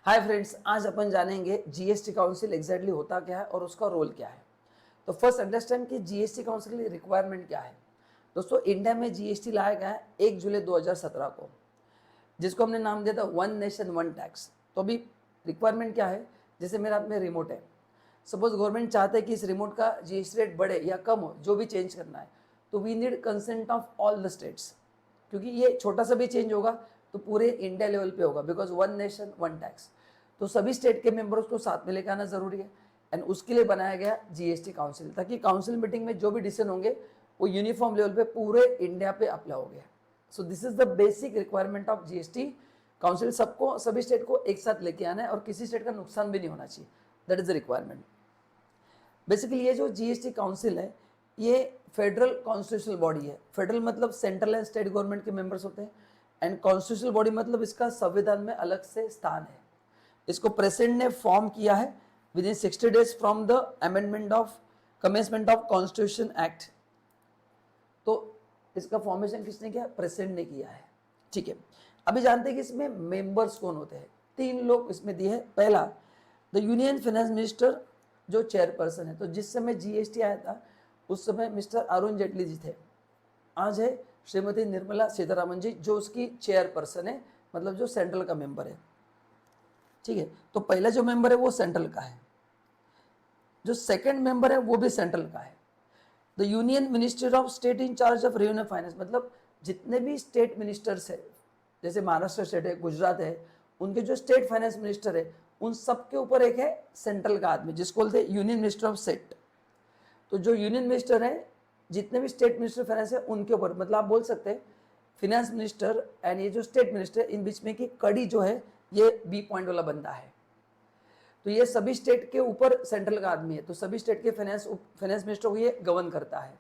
Hi friends, आज अपन जानेंगे GST council exactly होता क्या है और उसका रोल क्या है। तो फर्स्ट अंडरस्टैंड कि जीएसटी काउंसिल की रिक्वायरमेंट क्या है। दोस्तों, इंडिया में जीएसटी लाया गया है 1 जुलाई 2017 को, जिसको हमने नाम दिया था वन नेशन वन टैक्स। तो अभी रिक्वायरमेंट क्या है, जैसे मेरे हाथ में रिमोट है, सपोज गवर्नमेंट चाहते हैं कि इस रिमोट का जीएसटी रेट बढ़े या कम हो, जो भी चेंज करना है, तो we need consent of all the states. क्योंकि ये छोटा सा भी चेंज होगा तो पूरे इंडिया लेवल पे होगा, because one nation one tax. तो सभी स्टेट के मेंबर्स को साथ में लेकर आना जरूरी है, एंड उसके लिए बनाया गया जीएसटी काउंसिल, ताकि काउंसिल मीटिंग में जो भी डिसीजन होंगे वो यूनिफॉर्म लेवल पे पूरे इंडिया पे अप्लाई हो गया। So this is the basic requirement of GST council. सबको, सभी स्टेट को एक साथ लेके आना है और किसी स्टेट का नुकसान भी नहीं होना चाहिए। That is the requirement. Basically ये जो जीएसटी काउंसिल है, ये फेडरल कॉन्स्टिट्यूशनल बॉडी है। फेडरल मतलब सेंट्रल एंड स्टेट गवर्नमेंट के मेंबर्स होते हैं, एंड कॉन्स्टिट्यूशनल बॉडी मतलब इसका संविधान में अलग से स्थान है। इसको प्रेसिडेंट ने फॉर्म किया है with in 60 days from the amendment of commencement of constitution act. तो इसका फॉर्मेशन किसने किया? प्रेसिडेंट ने किया है। ठीक है, अभी जानते हैं कि इसमें मेंबर्स कौन होते हैं। 3 लोग इसमें दिए हैं। पहला, द यूनियन फाइनेंस मिनिस्टर, जो चेयरपर्सन है। तो जिस समय जीएसटी आया था उस समय मिस्टर अरुण जेटली जी थे। आज है श्रीमती निर्मला सीतारामन जी, जो उसकी चेयरपर्सन है, मतलब जो सेंट्रल का मेंबर है। ठीक है, तो पहला जो मेंबर है वो सेंट्रल का है, जो सेकंड मेंबर है वो भी सेंट्रल का है। The union minister of state in charge of revenue finance, मतलब जितने भी स्टेट मिनिस्टर्स है, जैसे महाराष्ट्र स्टेट है, गुजरात है, उनके जो स्टेट फाइनेंस मिनिस्टर है, उन सब के ऊपर एक है सेंट्रल का आदमी, जिसको बोलते हैं यूनियन मिनिस्टर ऑफ स्टेट। तो जो यूनियन मिनिस्टर है, जितने भी स्टेट मिनिस्टर फाइनेंस है, उनके ऊपर, मतलब आप बोल सकते हैं फिनेंस मिनिस्टर एंड ये जो स्टेट मिनिस्टर, इन बीच में की कड़ी जो है, ये बी पॉइंट वाला बंदा है। तो ये सभी स्टेट के ऊपर सेंट्रल का आदमी है, तो सभी स्टेट के फाइनेंस मिनिस्टर को ये गवर्न करता है।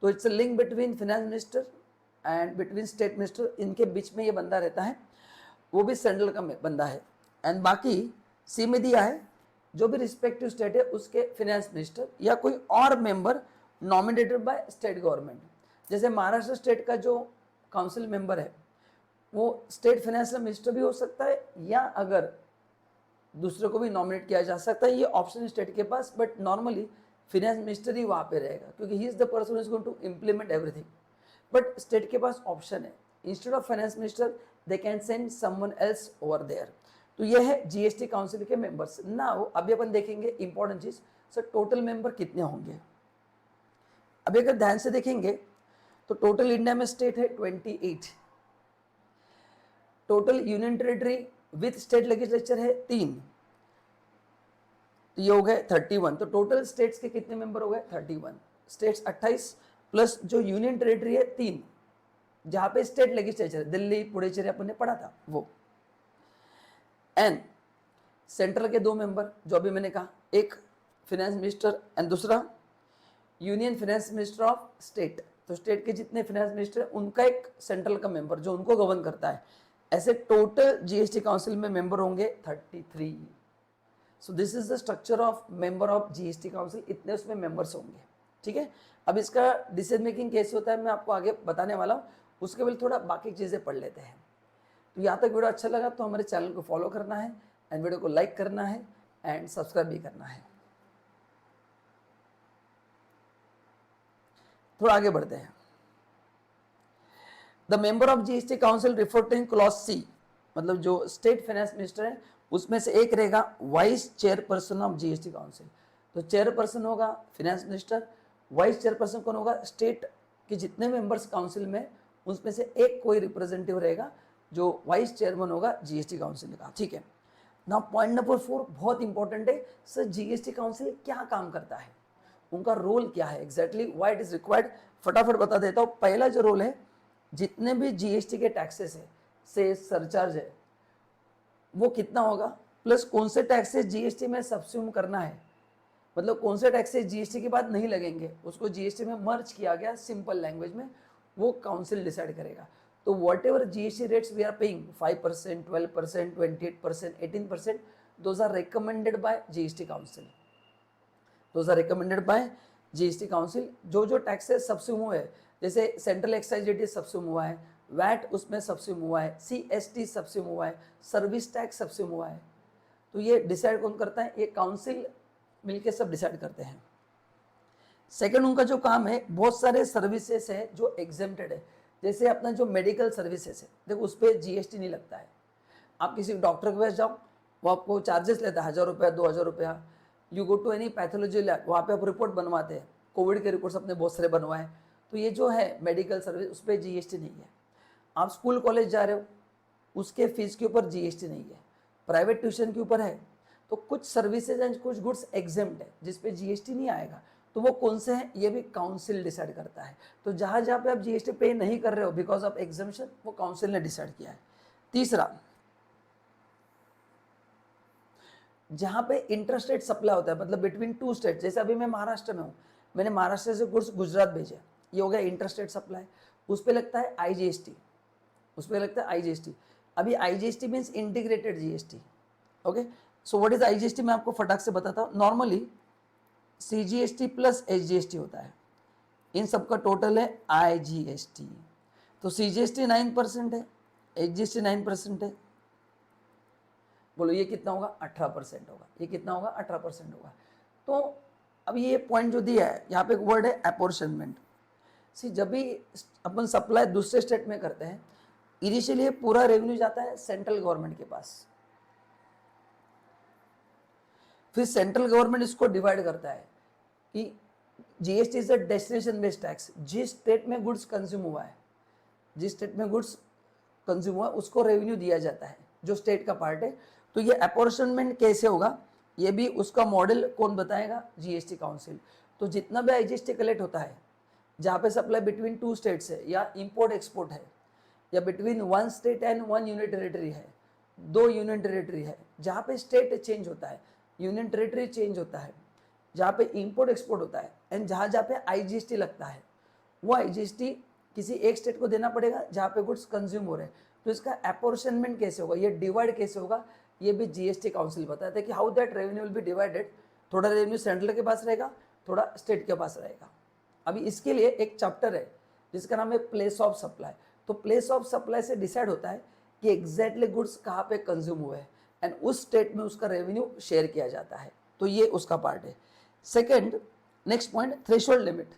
तो it's a link between finance minister and between state minister, इनके बीच में ये बंदा रहता है, वो भी सेंट्रल का बंदा है। एंड बाकी सी में दिया है, जो भी रिस्पेक्टिव स्टेट है उसके फाइनेंस मिनिस्टर या कोई और member nominated by state government. जैसे महाराष्ट्र स्टेट का जो काउंसिल मेंबर है वो स्टेट फाइनेंशियल मिनिस्टर भी हो सकता है, या अगर दूसरे को भी नॉमिनेट किया जा सकता है, ये ऑप्शन स्टेट के पास, बट नॉर्मली फिनेंस मिनिस्टर ही वहाँ पे रहेगा, क्योंकि he is the person is going to implement everything. But state के पास ऑप्शन है, instead of finance minister they can send someone else over there. तो ये है जीएसटी काउंसिल के मेंबर्स। नाउ अभी अपन देखेंगे इंपॉर्टेंट चीज, सर टोटल मेंबर कितने होंगे। अभी अगर ध्यान से देखेंगे तो टोटल इंडिया में स्टेट है 28, total union territory with state legislature है 3, तो ये हो गए 31। तो टोटल स्टेट्स के कितने मेंबर हो गए? 31 स्टेट्स, 28 प्लस जो यूनियन टेरिटरी है 3, जहां पे स्टेट लेजिस्लेचर दिल्ली पुडुचेरी अपन ने पढ़ा था वो, एंड सेंट्रल के 2 मेंबर जो अभी मैंने कहा, एक फाइनेंस मिनिस्टर एंड दूसरा union finance minister of state. तो स्टेट के जितने फाइनेंस मिनिस्टर उनका एक सेंट्रल का मेंबर जो उनको गवर्न करता है। ऐसे टोटल जीएसटी काउंसिल में मेंबर होंगे 33। So this is the structure of member of GST council, इतने उसमें मेंबर्स होंगे। ठीक है, अब इसका डिसीजन मेकिंग कैसे होता है मैं आपको आगे बताने वाला हूँ, उसके पहले थोड़ा बाकी चीज़ें पढ़ लेते हैं। तो यहाँ तक वीडियो अच्छा लगा तो हमारे चैनल को फॉलो करना है, एंड वीडियो को लाइक करना है, एंड सब्सक्राइब भी करना है। थोड़ा आगे बढ़ते हैं। The member of GST council refer to in clause C, मतलब जो स्टेट फाइनेंस मिनिस्टर है उसमें से एक रहेगा vice chairperson of GST council. तो चेयरपर्सन होगा फाइनेंस मिनिस्टर, वाइस चेयरपर्सन कौन होगा? स्टेट के जितने मेंबर्स काउंसिल में उसमें से एक कोई रिप्रेजेंटेटिव रहेगा जो वाइस चेयरमैन होगा जीएसटी काउंसिल का। ठीक है, ना पॉइंट नंबर 4 बहुत इंपॉर्टेंट है, सर जीएसटी काउंसिल क्या काम करता है, उनका रोल क्या है exactly, why it is required. फटाफट बता देता हूँ। पहला जो रोल है, जितने भी जीएसटी के टैक्सेस है, से सरचार्ज है, वो कितना होगा, प्लस कौन से टैक्सेस जीएसटी में सब्स्यूम करना है, मतलब कौन से टैक्सेस जीएसटी के बाद नहीं लगेंगे, उसको जीएसटी में मर्ज किया गया सिंपल लैंग्वेज में, वो काउंसिल डिसाइड करेगा। तो whatever GST rates we are paying, 5%, 12%, 28%, 18%, those are recommended by GST council. Those are recommended by GST council. जो जो टैक्सेस सब्स्यूम हुए, जैसे सेंट्रल एक्साइज ड्यूटी सब्स्यूम हुआ है, वैट उसमें सब्स्यूम हुआ है, सीएसटी सब्स्यूम हुआ है, सर्विस टैक्स सब्स्यूम हुआ है, तो ये डिसाइड कौन करता है? ये काउंसिल मिलके सब डिसाइड करते हैं। सेकंड उनका जो काम है, बहुत सारे सर्विसेज है जो एग्जेम्प्टेड है, जैसे अपना जो मेडिकल सर्विसेज है, देखो उस पर जीएसटी नहीं लगता है। आप किसी डॉक्टर के पास जाओ, वो आपको चार्जेस लेता है 1000 रुपया 2000 रुपया। You go to any pathology lab, वहाँ पे आप रिपोर्ट बनवाते हैं, कोविड के रिपोर्ट्स अपने बहुत सारे बनवाए, तो ये जो है मेडिकल सर्विस उस पर जीएसटी नहीं है। आप स्कूल कॉलेज जा रहे हो, उसके फीस के ऊपर जीएसटी नहीं है। प्राइवेट ट्यूशन के ऊपर है। तो कुछ सर्विसेज एंड कुछ गुड्स एग्जेम्प्ट है जिसपे जीएसटी नहीं आएगा, तो वो कौन से हैं ये भी काउंसिल डिसाइड करता है। तो जहाँ जहाँ पे आप जीएसटी पे नहीं कर रहे हो बिकॉज ऑफ एग्जेम्पशन, वो काउंसिल ने डिसाइड किया है। तीसरा, जहाँ पे इंटरस्टेट सप्लाई होता है, मतलब बिटवीन टू स्टेट, जैसे अभी मैं महाराष्ट्र में हूँ, मैंने महाराष्ट्र से गुड्स गुजरात भेजे, ये हो गया इंटरस्टेट सप्लाई, उस पर लगता है आईजीएसटी, उस पर लगता है आईजीएसटी। अभी IGST means integrated GST. Okay, so what is IGST, मैं आपको फटाक से बताता हूँ। नॉर्मली सीजीएसटी प्लस एचजीएसटी होता है, इन सबका टोटल है आईजीएसटी। तो सीजीएसटी 9% है, एचजीएसटी 9% है, बोलो ये कितना होगा? 18% होगा। ये कितना होगा? 18% होगा। तो अब ये पॉइंट जो दिया है यहाँ पे एक वर्ड है अपॉर्शनमेंट। सी, जब भी अपन सप्लाई दूसरे स्टेट में करते हैं, इनिशियली पूरा रेवेन्यू जाता है सेंट्रल गवर्नमेंट के पास, फिर सेंट्रल गवर्नमेंट इसको डिवाइड करता है कि GST is a destination based tax. जिस स्टेट में गुड्स कंज्यूम हुआ है, जिस स्टेट में गुड्स कंज्यूम हुआ उसको रेवेन्यू दिया जाता है, जो स्टेट का पार्ट है। तो ये अपॉर्शनमेंट कैसे होगा, ये भी उसका मॉडल कौन बताएगा? GST council. तो जितना भी आईजीएसटी कलेक्ट होता है, जहाँ पे सप्लाई बिटवीन टू स्टेट्स है, या इंपोर्ट एक्सपोर्ट है, या between one state and one union territory है, दो यूनियन टेरिटरी है, जहाँ पे स्टेट चेंज होता है, यूनियन टेरिटरी चेंज होता है, जहाँ पे इंपोर्ट एक्सपोर्ट होता है, एंड जहाँ जहाँ पे आईजीएसटी लगता है, वो आईजीएसटी किसी एक स्टेट को देना पड़ेगा जहाँ पे गुड्स कंज्यूम हो रहे हैं। तो इसका अपॉर्शनमेंट कैसे होगा, ये डिवाइड कैसे होगा, ये भी जीएसटी काउंसिल बताता है कि how that revenue will be divided. थोड़ा रेवेन्यू सेंट्रल के पास रहेगा, थोड़ा स्टेट के पास रहेगा। अभी इसके लिए एक चैप्टर है जिसका नाम है प्लेस ऑफ सप्लाई। तो प्लेस ऑफ सप्लाई से डिसाइड होता है कि एग्जैक्टली गुड्स कहाँ पे कंज्यूम हुए हैं, एंड उस स्टेट में उसका रेवेन्यू शेयर किया जाता है। तो ये उसका पार्ट है। Second, next point, threshold limit.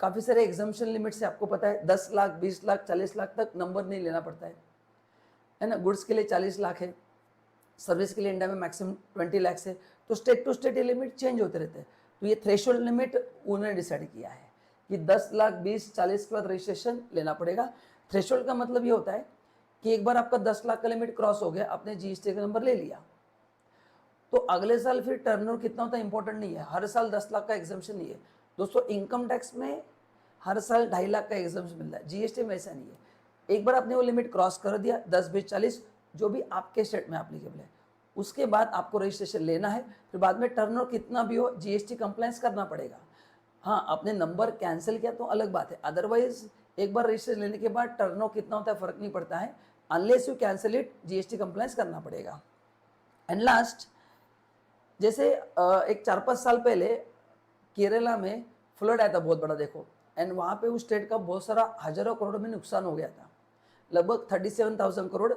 काफ़ी सारे एग्जाम्पशन लिमिट से आपको पता है 10 लाख 20 लाख 40 लाख तक नंबर नहीं लेना पड़ता है ना। गुड्स के लिए 40 लाख है, सर्विस के लिए इंडिया में मैक्सिमम 20 लाख है। तो स्टेट टू स्टेट ये लिमिट चेंज होते रहते हैं। तो ये थ्रेशोल्ड लिमिट उन्होंने डिसाइड किया है कि 10 लाख 20 40 के बाद रजिस्ट्रेशन लेना पड़ेगा। थ्रेशोल्ड का मतलब ये होता है कि एक बार आपका 10 लाख का लिमिट क्रॉस हो गया, आपने जीएसटी का नंबर ले लिया, तो अगले साल फिर टर्नओवर कितना होता है इंपॉर्टेंट नहीं है, हर साल 10 लाख का एग्जाम्पशन नहीं है। दोस्तों, इनकम टैक्स में हर साल 2.5 लाख का एग्जाम्पशन मिल रहा है, जीएसटी में ऐसा नहीं है। एक बार आपने वो लिमिट क्रॉस कर दिया 10 20 40, जो भी आपके स्टेट में एप्लीकेबल है, उसके बाद आपको रजिस्ट्रेशन लेना है। फिर बाद में टर्नओवर कितना भी हो जीएसटी कंप्लायंस करना पड़ेगा। हाँ, आपने नंबर कैंसिल किया तो अलग बात है, अदरवाइज एक बार रजिस्ट्रेशन लेने के बाद टर्नओवर कितना होता है फर्क नहीं पड़ता है, unless you cancel it, GST compliance करना पड़ेगा। एंड लास्ट, जैसे एक 4-5 साल पहले केरला में फ्लड आया था बहुत बड़ा, देखो, एंड वहाँ पे उस स्टेट का बहुत सारा हजारों करोड़ में नुकसान हो गया था, लगभग 37,000 करोड़।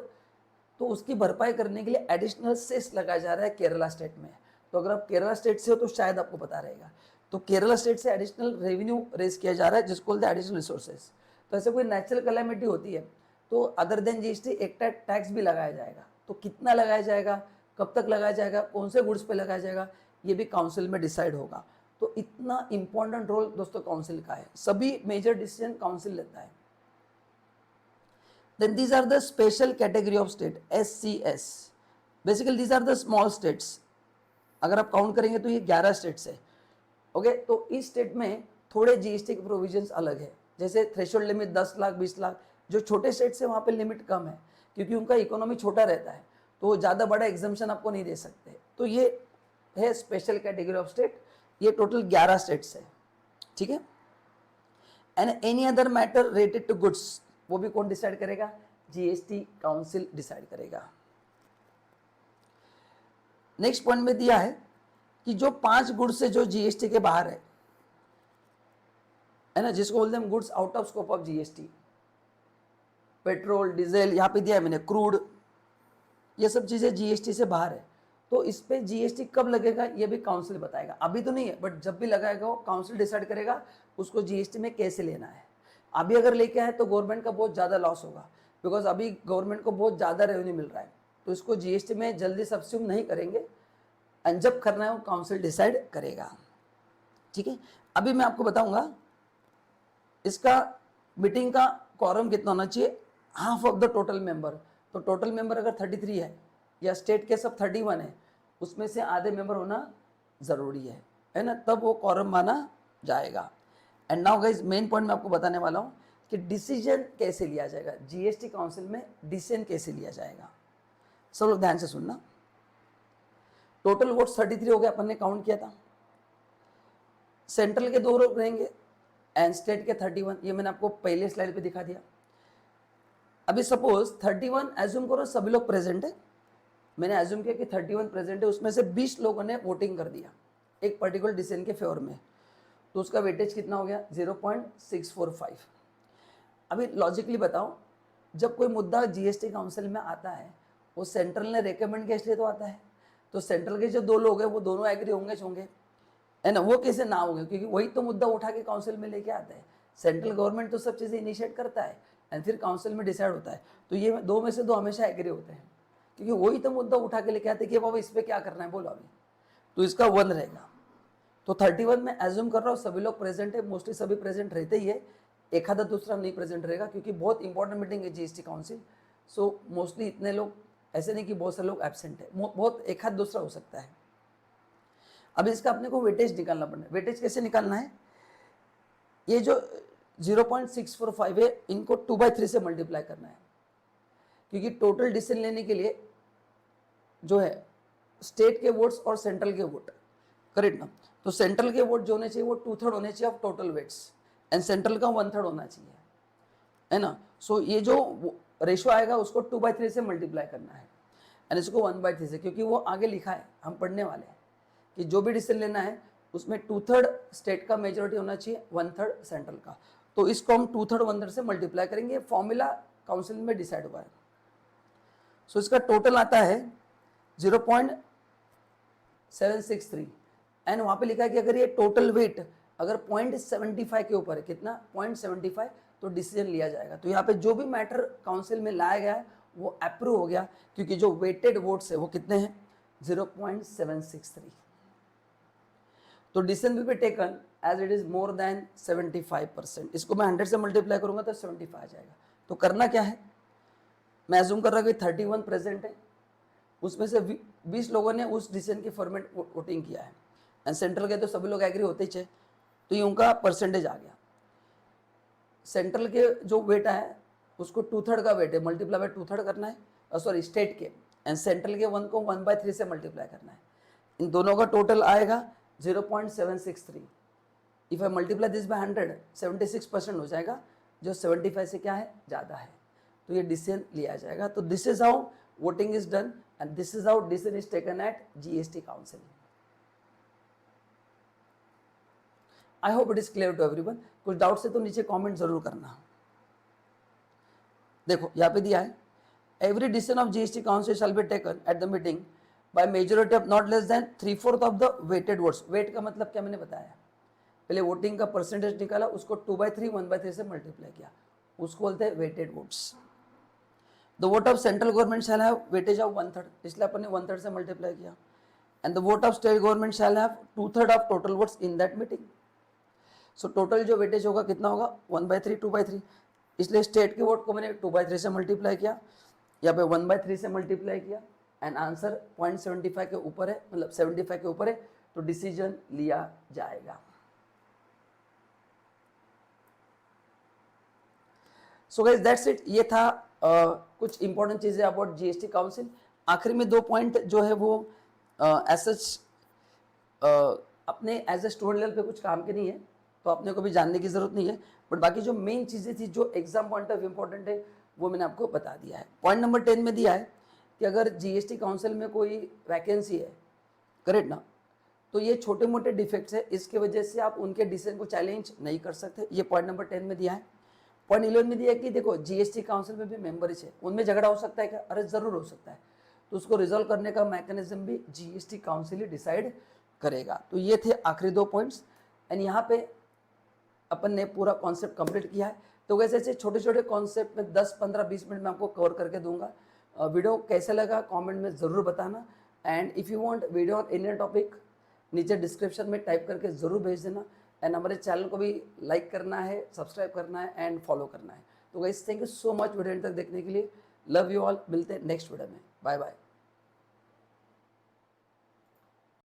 तो उसकी भरपाई करने के लिए एडिशनल सेस लगाया जा रहा है केरला स्टेट में। तो अगर आप केरला स्टेट से हो तो शायद आपको पता रहेगा। तो केरला स्टेट से एडिशनल रेवेन्यू रेज किया जा रहा है, जिसको बोलते हैं एडिशनल रिसोर्सेज। तो ऐसे कोई नेचुरल कैलेमिटी होती है तो अदर देन जीएसटी एक टैक्स भी लगाया जाएगा। तो कितना लगाया जाएगा, कब तक लगाया जाएगा, कौन से गुड्स पे लगाया जाएगा, ये भी काउंसिल में डिसाइड होगा। तो इतना इंपॉर्टेंट रोल दोस्तों काउंसिल का है, सभी मेजर डिसीजन काउंसिल लेता है। Then these are the special category of state, SCS. Basically these are the small states. अगर आप काउंट करेंगे तो ये 11 स्टेट्स है। ओके, तो इस स्टेट में थोड़े जीएसटी के प्रोविजंस अलग है, जैसे थ्रेशोल्ड लिमिट 10 लाख 20 लाख। जो छोटे स्टेट्स है वहाँ पे लिमिट कम है, क्योंकि उनका इकोनॉमी छोटा रहता है, तो ज़्यादा बड़ा एग्जाम्पशन आपको नहीं दे सकते। तो ये है स्पेशल कैटेगरी ऑफ स्टेट, ये टोटल 11 स्टेट्स है, ठीक है। And any other matter related to goods, वो भी कौन डिसाइड करेगा? जीएसटी काउंसिल डिसाइड करेगा। नेक्स्ट पॉइंट में दिया है कि जो 5 गुड्स है जो जीएसटी के बाहर है ना, जिसको बोलते हैं goods out of scope of GST, petrol diesel, यहां पे दिया है मैंने क्रूड, ये सब चीज़ें जीएसटी से बाहर है। तो इस पे जीएसटी कब लगेगा ये भी काउंसिल बताएगा, अभी तो नहीं है, बट जब भी लगाएगा वो काउंसिल डिसाइड करेगा उसको जीएसटी में कैसे लेना है। अभी अगर लेके आए तो गवर्नमेंट का बहुत ज़्यादा लॉस होगा, बिकॉज अभी गवर्नमेंट को बहुत ज़्यादा रेवेन्यू मिल रहा है, तो इसको जीएसटी में जल्दी सब्स्यूम नहीं करेंगे, एंड जब करना है वो काउंसिल डिसाइड करेगा। ठीक है, अभी मैं आपको बताऊंगा इसका मीटिंग का क्वारम कितना होना चाहिए, half of the total member. तो टोटल मेंबर अगर 33 है या स्टेट के सब 31 है, उसमें से आधे मेंबर होना ज़रूरी है ना, तब वो क्वारम माना जाएगा। And now guys main point मैं आपको बताने वाला हूँ कि डिसीजन कैसे लिया जाएगा, जीएसटी काउंसिल में डिसीजन कैसे लिया जाएगा। सब लोग ध्यान से सुनना। टोटल वोट्स 33 हो गया, अपन ने काउंट किया था। सेंट्रल के 2 लोग रहेंगे एंड स्टेट के 31, ये मैंने आपको पहले स्लाइड पे दिखा दिया। अभी सपोज 31 एज्यूम करो सभी लोग प्रेजेंट है, मैंने एज्यूम किया कि 31 प्रेजेंट है, उसमें से 20 लोगों ने वोटिंग कर दिया एक पर्टिकुलर डिसीजन के फेवर में, तो उसका वेटेज कितना हो गया 0.645। अभी लॉजिकली बताओ, जब कोई मुद्दा जीएसटी काउंसिल में आता है वो सेंट्रल ने रेकमेंड किया इसलिए तो आता है, तो सेंट्रल के जो 2 लोग हैं वो दोनों एग्री होंगे है ना, वो कैसे ना होंगे, क्योंकि वही तो मुद्दा उठा के काउंसिल में लेके आता है। सेंट्रल गवर्नमेंट तो सब चीज़ें इनिशिएट करता है एंड फिर काउंसिल में डिसाइड होता है, तो ये 2 में से 2 हमेशा एग्री होते हैं, क्योंकि वही तो मुद्दा उठा के लेके आते हैं कि बाबा इस पर क्या करना है बोलो अभी, तो इसका 1 रहेगा। तो 31 में एज्यूम कर रहा हूँ सभी लोग प्रेजेंट है, मोस्टली सभी प्रेजेंट रहते ही है, एक आधा दूसरा नहीं प्रेजेंट रहेगा, क्योंकि बहुत इंपॉर्टेंट मीटिंग है जीएसटी काउंसिल, सो मोस्टली इतने लोग, ऐसे नहीं कि बहुत सारे लोग एब्सेंट है, बहुत एक आध दूसरा हो सकता है। अब इसका अपने को वेटेज निकालना पड़ना है। वेटेज कैसे निकालना है, ये जो 0.645 है इनको 2/3 से मल्टीप्लाई करना है, क्योंकि टोटल डिसीजन लेने के लिए जो है स्टेट के वोट्स और सेंट्रल के वोट, करेक्ट ना, तो सेंट्रल के वोट जो होने चाहिए वो 2/3 होने चाहिए of total weights and central का 1/3 होना चाहिए, है ना। सो ये जो रेशो आएगा उसको 2/3 से मल्टीप्लाई करना है एंड इसको 1/3 से, क्योंकि वो आगे लिखा है, हम पढ़ने वाले हैं कि जो भी डिसीजन लेना है उसमें 2/3 स्टेट का मेजोरिटी होना चाहिए, 1/3 सेंट्रल का, तो इसको हम 2/3 1/3 से मल्टीप्लाई करेंगे, फॉर्मूला काउंसिल में डिसाइड हुआ है। सो इसका टोटल आता है 0.763 एंड वहां पे लिखा है कि अगर ये टोटल वेट अगर 0.75 के ऊपर है, कितना 0.75, तो डिसीजन लिया जाएगा। तो यहाँ पे जो भी मैटर काउंसिल में लाया गया है वो अप्रूव हो गया, क्योंकि जो वेटेड वोट्स है वो कितने हैं 0.763, तो decision will be taken as it is more than 75%। इसको मैं 100 से मल्टीप्लाई करूंगा तो 75 आ जाएगा। तो करना क्या है, मैं अज्यूम कर रहा हूँ कि 31 प्रेजेंट है, उसमें से 20 लोगों ने उस डिसीजन की फॉर्मेट वोटिंग किया है एंड सेंट्रल के तो सभी लोग एग्री होते ही थे, तो ये उनका परसेंटेज आ गया। सेंट्रल के जो वेट है उसको 2/3 का वेट है, मल्टीप्लाई बाय 2/3 करना है, सॉरी स्टेट के, एंड सेंट्रल के 1 को 1/3 से मल्टीप्लाई करना है। इन दोनों का टोटल आएगा 0.763। If I multiply this by 100, 76% हो जाएगा, जो 75 से क्या है ज़्यादा है, तो ये डिसीजन लिया जाएगा। तो this is how voting is done and this is how decision is taken at GST council. I hope it is clear to everyone. कुछ डाउट से तो नीचे कमेंट जरूर करना। देखो यहाँ पे दिया है, every decision of GST council shall be taken at the meeting by majority of not less than 3/4 of the weighted votes. Weight का मतलब क्या मैंने बताया, पहले वोटिंग का परसेंटेज निकाला, उसको 2/3 1/3 से मल्टीप्लाई किया, उसको बोलते हैं weighted votes. The vote of central government shall have weightage of 1/3, इसलिए अपन ने 1/3 से मल्टीप्लाई किया, and the vote of state government shall have 2/3 of total votes in that meeting. So total जो वेटेज होगा कितना होगा 1/3 2/3, इसलिए स्टेट के वोट को मैंने 2/3 से मल्टीप्लाई किया, यहाँ पे 1/3 से मल्टीप्लाई किया एंड आंसर 0.75 के ऊपर है, मतलब 75 के ऊपर है, तो डिसीजन लिया जाएगा। सो गाइस दैट्स इट, ये था कुछ इंपॉर्टेंट चीजें अबाउट जीएसटी काउंसिल। आखिरी में 2 पॉइंट जो है वो एज सच अपने एज ए स्टूडेंट लेवल पे कुछ काम के नहीं है, तो अपने को भी जानने की जरूरत नहीं है, बट बाकी जो मेन चीजें थी जो एग्जाम पॉइंट ऑफ इंपॉर्टेंट है वो मैंने आपको बता दिया है। पॉइंट नंबर 10 में दिया है कि अगर जीएसटी काउंसिल में कोई वैकेंसी है, करेक्ट ना, तो ये छोटे मोटे डिफेक्ट्स है, इसके वजह से आप उनके डिसीजन को चैलेंज नहीं कर सकते, ये पॉइंट नंबर 10 में दिया है। पॉइंट 11 में दिया है कि देखो जीएसटी काउंसिल में भी मेंबर्स है, उनमें झगड़ा हो सकता है क्या, अरे जरूर हो सकता है, तो उसको रिजॉल्व करने का मैकेनिज्म भी जीएसटी काउंसिल ही डिसाइड करेगा। तो ये थे आखिरी 2 पॉइंट्स एंड यहाँ पे अपन ने पूरा कॉन्सेप्ट कंप्लीट किया है। तो वैसे ऐसे छोटे छोटे कॉन्सेप्ट में 10, 15, 20 मिनट में आपको कवर करके दूंगा। वीडियो कैसे लगा कमेंट में ज़रूर बताना and if you want video on any topic नीचे डिस्क्रिप्शन में टाइप करके ज़रूर भेज देना एंड हमारे चैनल को भी लाइक करना है, सब्सक्राइब करना है एंड फॉलो करना है। तो guys thank you so much video end तक देखने के लिए। लव यू ऑल, मिलते हैं नेक्स्ट वीडियो में। Bye bye.